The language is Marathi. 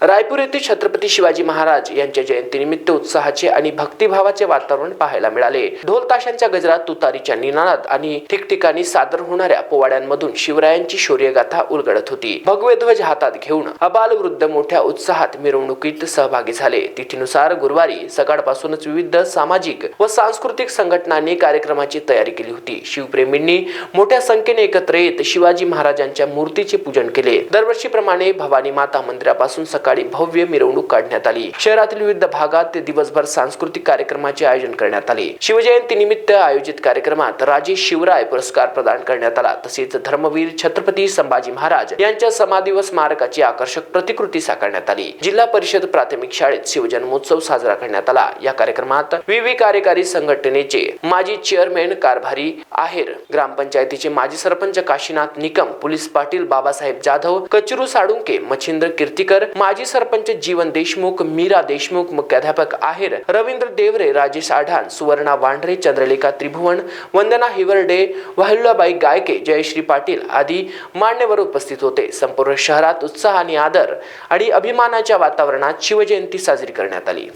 रायपूर येथे छत्रपती शिवाजी महाराज यांच्या जयंतीनिमित्त उत्साहाचे आणि भक्तिभावाचे वातावरण पाहायला मिळाले। ढोल ताशांच्या गजरात, तुतारीच्या निनादात आणि ठिकठिकाणी सादर होणाऱ्या पोवाड्यांमधून शिवरायांची शौर्यगाथा उलगडत होती। भगवे ध्वज हातात घेऊन अबाल वृद्ध मोठ्या उत्साहात मिरवणुकीत सहभागी झाले। तिथीनुसार गुरुवारी सकाळपासूनच विविध सामाजिक व सांस्कृतिक संघटनांनी कार्यक्रमाची तयारी केली होती। शिवप्रेमींनी मोठ्या संख्येने एकत्र येत शिवाजी महाराजांच्या मूर्तीचे पूजन केले। दरवर्षीप्रमाणे भवानी माता मंदिरापासून सकाळी भव्य मिरवणूक काढण्यात आली। शहरातील विविध भागात दिवसभर सांस्कृतिक कार्यक्रमाचे आयोजन करण्यात आले। शिवजयंती निमित्त आयोजित कार्यक्रमात राजे शिवराय पुरस्कार प्रदान करण्यात आला। तसेच धर्मवीर छत्रपती संभाजी महाराज यांच्या समाधी व स्मारकाची आकर्षक प्रतिकृती साकारण्यात आली। जिल्हा परिषद प्राथमिक शाळेत शिवजन्मोत्सव साजरा करण्यात आला। या कार्यक्रमात विविध कार्यकारी संघटनेचे माजी चेअरमॅन कारभारी आहेर, ग्रामपंचायतीचे माजी सरपंच काशीनाथ निकम, पोलीस पाटील बाबासाहेब जाधव, कचरू साळुंके, मच्छिंद्र कीर्तिकर, माजी सरपंच जीवन देशमुख, मीरा देशमुख, मुख्याध्यापक आहेर, रवींद्र देवरे, राजेश आढान, सुवर्णा वांढरे, चंद्रलेखा त्रिभुवन, वंदना हिवरडे, वाहुलाबाई गायके, जयश्री पाटील आदी मान्यवर उपस्थित होते। संपूर्ण शहरात उत्साह आणि आदर आणि अभिमानाच्या वातावरणात शिवजयंती साजरी करण्यात आली।